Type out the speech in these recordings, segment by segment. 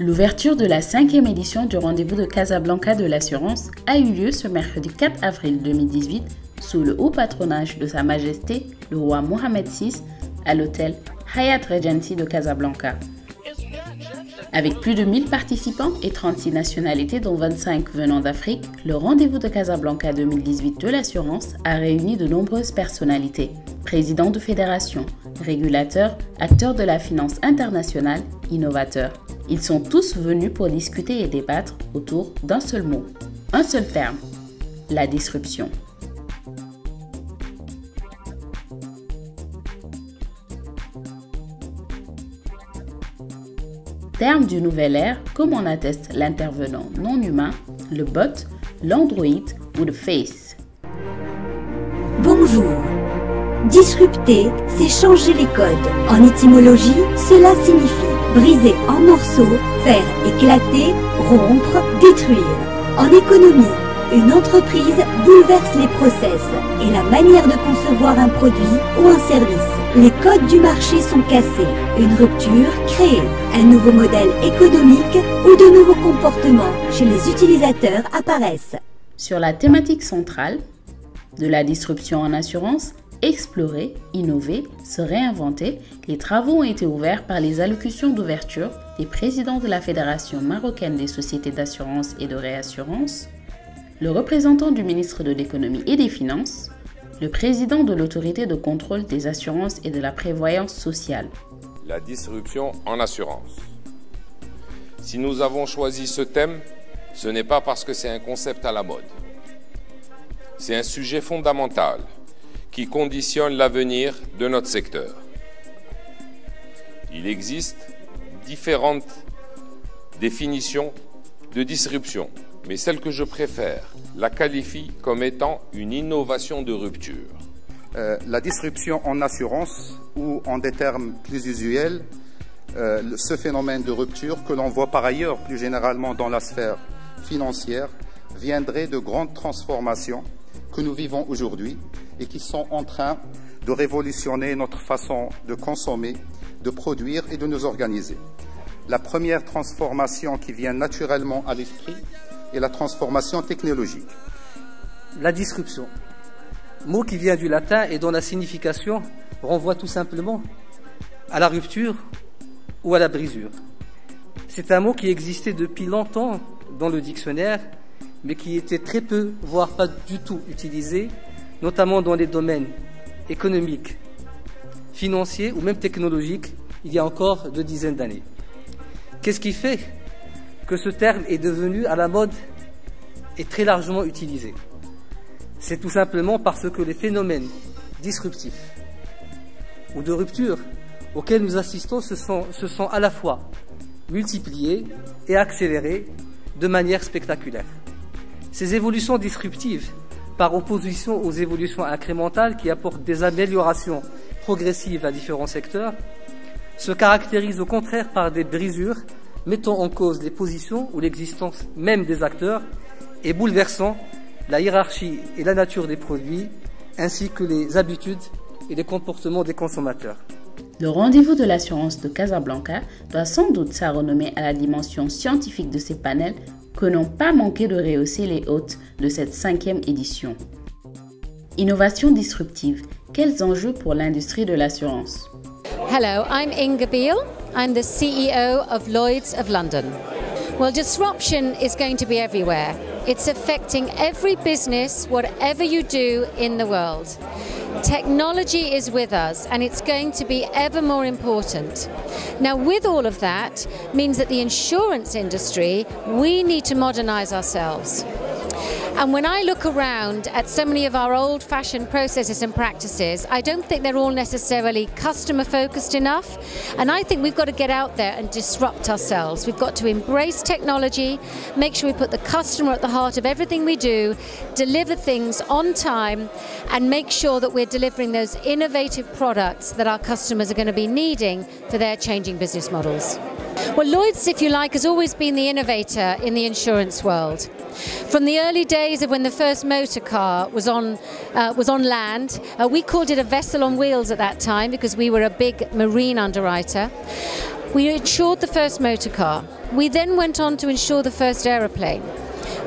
L'ouverture de la 5e édition du rendez-vous de Casablanca de l'assurance a eu lieu ce mercredi 4 avril 2018 sous le haut patronage de Sa Majesté le roi Mohamed VI à l'hôtel Hyatt Regency de Casablanca. Avec plus de 1000 participants et 36 nationalités dont 25 venant d'Afrique, le rendez-vous de Casablanca 2018 de l'assurance a réuni de nombreuses personnalités, présidents de fédérations, régulateurs, acteurs de la finance internationale, innovateurs. Ils sont tous venus pour discuter et débattre autour d'un seul mot, un seul terme, la disruption. Terme du nouvel ère, comme en atteste l'intervenant non humain, le bot, l'android ou le face. Bonjour. Disrupter, c'est changer les codes. En étymologie, cela signifie briser en morceaux, faire éclater, rompre, détruire. En économie, une entreprise bouleverse les process et la manière de concevoir un produit ou un service. Les codes du marché sont cassés, une rupture créée, un nouveau modèle économique ou de nouveaux comportements chez les utilisateurs apparaissent. Sur la thématique centrale de la disruption en assurance, explorer, innover, se réinventer, les travaux ont été ouverts par les allocutions d'ouverture des présidents de la Fédération marocaine des sociétés d'assurance et de réassurance, le représentant du ministre de l'Économie et des Finances, le président de l'autorité de contrôle des assurances et de la prévoyance sociale. La disruption en assurance. Si nous avons choisi ce thème, ce n'est pas parce que c'est un concept à la mode. C'est un sujet fondamental qui conditionne l'avenir de notre secteur. Il existe différentes définitions de disruption, mais celle que je préfère la qualifie comme étant une innovation de rupture. La disruption en assurance, ou en des termes plus usuels, ce phénomène de rupture que l'on voit par ailleurs plus généralement dans la sphère financière, viendrait de grandes transformations que nous vivons aujourd'hui et qui sont en train de révolutionner notre façon de consommer, de produire et de nous organiser. La première transformation qui vient naturellement à l'esprit est la transformation technologique. La disruption, mot qui vient du latin et dont la signification renvoie tout simplement à la rupture ou à la brisure. C'est un mot qui existait depuis longtemps dans le dictionnaire, mais qui était très peu, voire pas du tout utilisé, notamment dans les domaines économiques, financiers ou même technologiques, il y a encore 2 dizaines d'années. Qu'est-ce qui fait que ce terme est devenu à la mode et très largement utilisé? C'est tout simplement parce que les phénomènes disruptifs ou de rupture auxquels nous assistons se sont à la fois multipliés et accélérés de manière spectaculaire. Ces évolutions disruptives, par opposition aux évolutions incrémentales qui apportent des améliorations progressives à différents secteurs, se caractérisent au contraire par des brisures mettant en cause les positions ou l'existence même des acteurs et bouleversant la hiérarchie et la nature des produits, ainsi que les habitudes et les comportements des consommateurs. Le rendez-vous de l'assurance de Casablanca doit sans doute sa renommée à la dimension scientifique de ces panels que n'ont pas manqué de rehausser les hôtes de cette 5e édition. Innovation disruptive, quels enjeux pour l'industrie de l'assurance? Hello, I'm Inga Beale. I'm the CEO of Lloyd's of London. Well, disruption is going to be everywhere. It's affecting every business, whatever you do in the world. Technology is with us and it's going to be ever more important. Now, with all of that means that the insurance industry, we need to modernize ourselves. And when I look around at so many of our old-fashioned processes and practices, I don't think they're all necessarily customer-focused enough. And I think we've got to get out there and disrupt ourselves. We've got to embrace technology, make sure we put the customer at the heart of everything we do, deliver things on time, and make sure that we're delivering those innovative products that our customers are going to be needing for their changing business models. Well, Lloyd's, if you like, has always been the innovator in the insurance world. From the early days of when the first motor car was on land, we called it a vessel on wheels at that time because we were a big marine underwriter. We insured the first motor car. We then went on to insure the first aeroplane.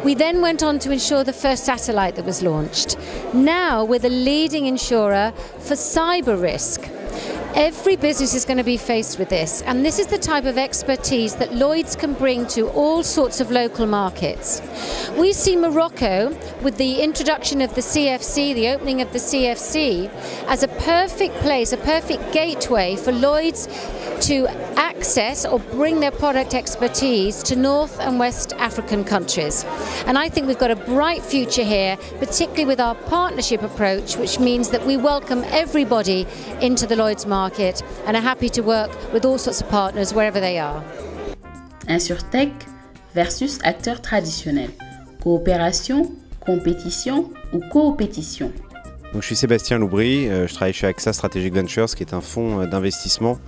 We then went on to insure the first satellite that was launched. Now we're the leading insurer for cyber risk. Every business is going to be faced with this, and this is the type of expertise that Lloyds can bring to all sorts of local markets. We see Morocco, with the introduction of the CFC, the opening of the CFC, as a perfect place, a perfect gateway for Lloyds to access or bring their product expertise to North and West African countries. And I think we've got a bright future here, particularly with our partnership approach, which means that we welcome everybody into the Lloyds market and are happy to work with all sorts of partners wherever they are. Insurtech versus acteurs traditionnels. Coopération, compétition ou coopétition? Donc, je suis Sébastien Loubry, je travaille chez AXA Strategic Ventures, qui est un fonds d'investissement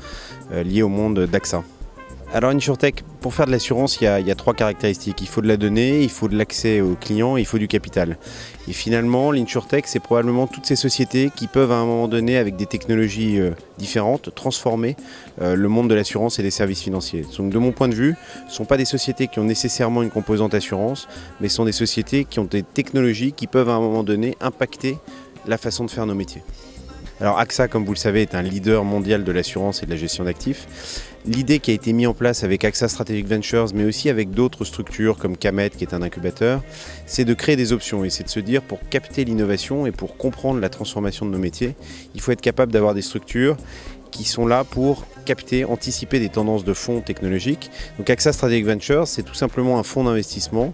lié au monde d'AXA. Alors InsurTech, pour faire de l'assurance, il y a trois caractéristiques. Il faut de la donnée, il faut de l'accès aux clients, et il faut du capital. Et finalement, l'InsurTech, c'est probablement toutes ces sociétés qui peuvent à un moment donné, avec des technologies différentes, transformer le monde de l'assurance et des services financiers. Donc de mon point de vue, ce ne sont pas des sociétés qui ont nécessairement une composante assurance, mais ce sont des sociétés qui ont des technologies qui peuvent à un moment donné impacter la façon de faire nos métiers. Alors AXA, comme vous le savez, est un leader mondial de l'assurance et de la gestion d'actifs. L'idée qui a été mise en place avec AXA Strategic Ventures, mais aussi avec d'autres structures comme Camet, qui est un incubateur, c'est de créer des options et c'est de se dire, pour capter l'innovation et pour comprendre la transformation de nos métiers, il faut être capable d'avoir des structures qui sont là pour capter, anticiper des tendances de fonds technologiques. Donc AXA Strategic Ventures, c'est tout simplement un fonds d'investissement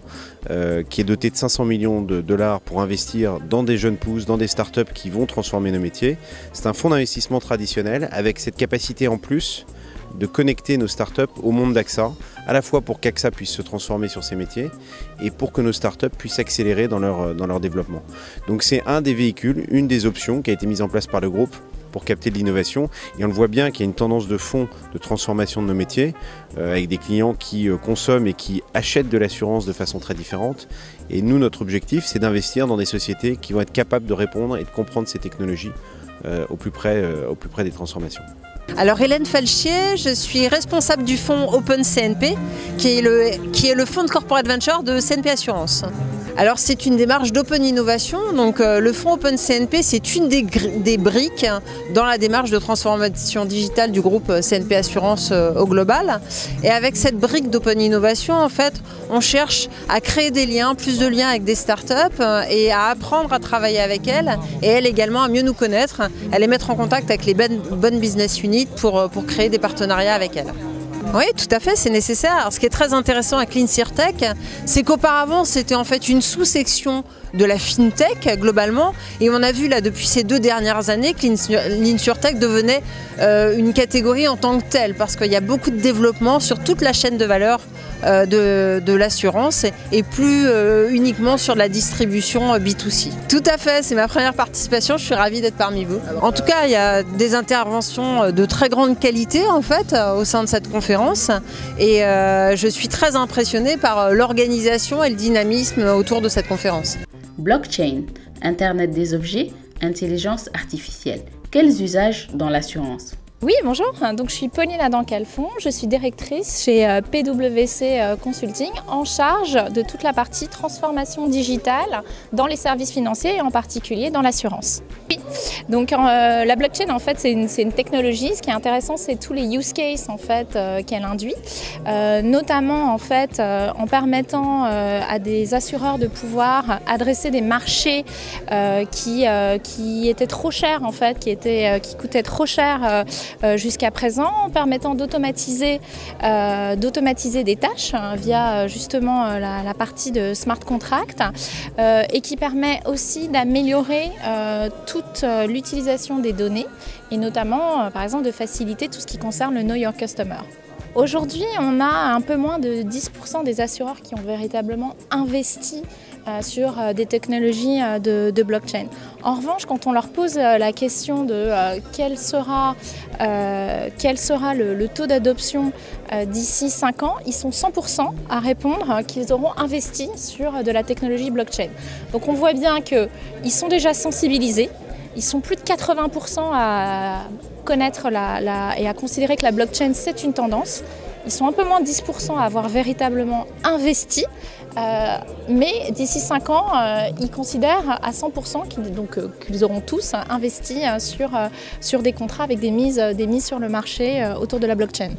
qui est doté de 500 millions de dollars pour investir dans des jeunes pousses, dans des startups qui vont transformer nos métiers. C'est un fonds d'investissement traditionnel avec cette capacité en plus de connecter nos startups au monde d'AXA, à la fois pour qu'AXA puisse se transformer sur ses métiers et pour que nos startups puissent accélérer dans leur développement. Donc c'est un des véhicules, une des options qui a été mise en place par le groupe pour capter de l'innovation. Et on le voit bien qu'il y a une tendance de fond de transformation de nos métiers, avec des clients qui consomment et qui achètent de l'assurance de façon très différente. Et nous, notre objectif, c'est d'investir dans des sociétés qui vont être capables de répondre et de comprendre ces technologies au plus près des transformations. Alors Hélène Falchier, je suis responsable du fonds Open CNP, qui est le fonds de corporate venture de CNP Assurance. Alors c'est une démarche d'open innovation, donc le fonds Open CNP c'est une des briques dans la démarche de transformation digitale du groupe CNP Assurance au global. Et avec cette brique d'open innovation, en fait, on cherche à créer des liens, plus de liens avec des startups et à apprendre à travailler avec elles et elles également à mieux nous connaître, à les mettre en contact avec les bonnes business units pour créer des partenariats avec elles. Oui, tout à fait, c'est nécessaire. Alors, ce qui est très intéressant avec l'InsurTech, c'est qu'auparavant, c'était en fait une sous-section de la FinTech globalement. Et on a vu là depuis ces 2 dernières années que l'InsurTech devenait une catégorie en tant que telle, parce qu'il y a beaucoup de développement sur toute la chaîne de valeur de l'assurance et plus uniquement sur la distribution B2C. Tout à fait, c'est ma première participation, je suis ravie d'être parmi vous. En tout cas, il y a des interventions de très grande qualité en fait au sein de cette conférence et je suis très impressionnée par l'organisation et le dynamisme autour de cette conférence. Blockchain, Internet des objets, intelligence artificielle. Quels usages dans l'assurance? Oui, bonjour, donc je suis Pauline Adam-Calfon, je suis directrice chez PwC Consulting en charge de toute la partie transformation digitale dans les services financiers et en particulier dans l'assurance. Oui, donc la blockchain en fait c'est une technologie, ce qui est intéressant c'est tous les use cases en fait qu'elle induit, notamment en fait en permettant à des assureurs de pouvoir adresser des marchés qui étaient trop chers en fait, qui coûtaient trop cher jusqu'à présent, en permettant d'automatiser des tâches via justement la partie de smart contract et qui permet aussi d'améliorer toute l'utilisation des données et notamment par exemple de faciliter tout ce qui concerne le Know Your Customer. Aujourd'hui, on a un peu moins de 10% des assureurs qui ont véritablement investi sur des technologies de blockchain. En revanche, quand on leur pose la question de quel sera le taux d'adoption d'ici 5 ans, ils sont 100% à répondre qu'ils auront investi sur de la technologie blockchain. Donc on voit bien qu'ils sont déjà sensibilisés, Ils sont plus de 80% à connaître et à considérer que la blockchain c'est une tendance. Ils sont un peu moins de 10% à avoir véritablement investi, mais d'ici 5 ans, ils considèrent à 100% qu'ils auront tous investi sur des contrats avec des mises sur le marché autour de la blockchain.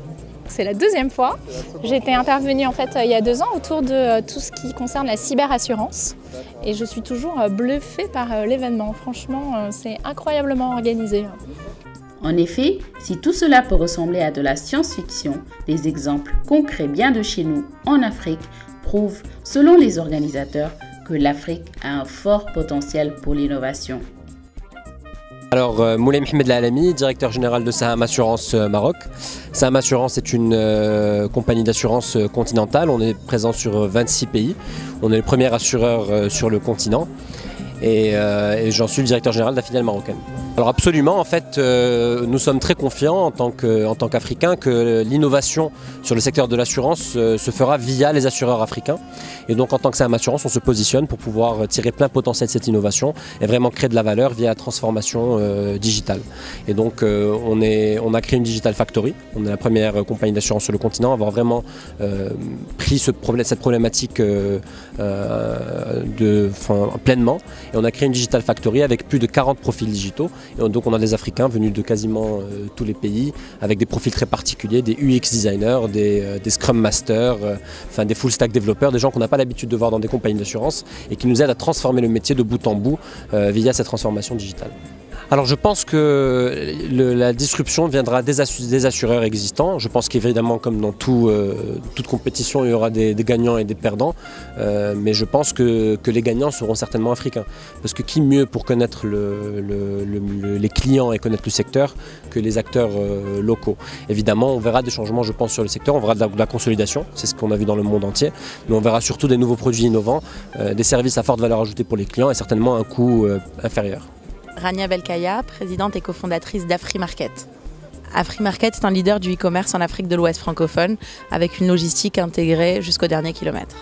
C'est la deuxième fois. J'étais intervenue en fait il y a 2 ans autour de tout ce qui concerne la cyberassurance et je suis toujours bluffée par l'événement. Franchement, c'est incroyablement organisé. En effet, si tout cela peut ressembler à de la science-fiction, des exemples concrets bien de chez nous, en Afrique, prouvent, selon les organisateurs, que l'Afrique a un fort potentiel pour l'innovation. Alors, Moulay Mohamed Lalami, directeur général de Saham Assurance Maroc. Saham Assurance est une compagnie d'assurance continentale. On est présent sur 26 pays. On est le premier assureur sur le continent. Et j'en suis le directeur général de la filiale marocaine. Alors absolument, en fait, nous sommes très confiants en tant qu'Africains que l'innovation sur le secteur de l'assurance se fera via les assureurs africains. Et donc en tant que Saham Assurance, on se positionne pour pouvoir tirer plein potentiel de cette innovation et vraiment créer de la valeur via la transformation digitale. Et donc on a créé une Digital Factory. On est la première compagnie d'assurance sur le continent à avoir vraiment pris cette problématique pleinement. Et on a créé une Digital Factory avec plus de 40 profils digitaux. Et donc on a des Africains venus de quasiment tous les pays avec des profils très particuliers, des UX designers, des Scrum Masters, des full stack développeurs, des gens qu'on n'a pas l'habitude de voir dans des compagnies d'assurance et qui nous aident à transformer le métier de bout en bout via cette transformation digitale. Alors je pense que la disruption viendra des assureurs existants. Je pense qu'évidemment, comme dans toute compétition, il y aura des gagnants et des perdants. Mais je pense que les gagnants seront certainement africains. Parce que qui mieux pour connaître les clients et connaître le secteur que les acteurs locaux. Évidemment, on verra des changements, je pense, sur le secteur. On verra de la consolidation, c'est ce qu'on a vu dans le monde entier. Mais on verra surtout des nouveaux produits innovants, des services à forte valeur ajoutée pour les clients et certainement un coût inférieur. Rania Belkaya, présidente et cofondatrice d'AfriMarket. AfriMarket est un leader du e-commerce en Afrique de l'Ouest francophone avec une logistique intégrée jusqu'au dernier kilomètre.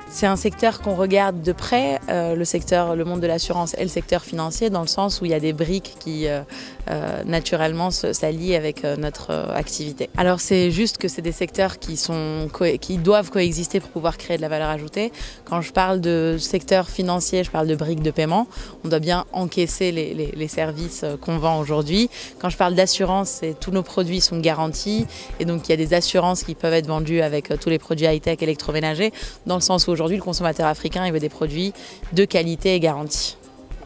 C'est un secteur qu'on regarde de près, le monde de l'assurance et le secteur financier, dans le sens où il y a des briques qui naturellement s'allient avec notre activité. Alors c'est juste que c'est des secteurs qui doivent coexister pour pouvoir créer de la valeur ajoutée. Quand je parle de secteur financier, je parle de briques de paiement. On doit bien encaisser les services qu'on vend aujourd'hui. Quand je parle d'assurance, tous nos produits sont garantis et donc il y a des assurances qui peuvent être vendues avec tous les produits high-tech électroménagers, dans le sens où aujourd'hui le consommateur africain il veut des produits de qualité et garantis.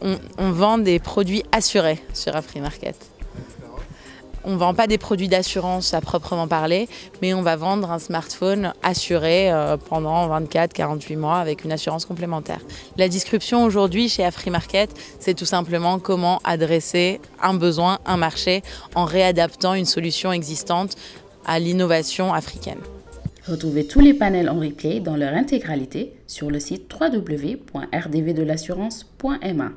On vend des produits assurés sur AfriMarket. On ne vend pas des produits d'assurance à proprement parler, mais on va vendre un smartphone assuré pendant 24-48 mois avec une assurance complémentaire. La disruption aujourd'hui chez AfriMarket, c'est tout simplement comment adresser un besoin, un marché, en réadaptant une solution existante à l'innovation africaine. Retrouvez tous les panels en replay dans leur intégralité sur le site www.rdvdelassurance.ma.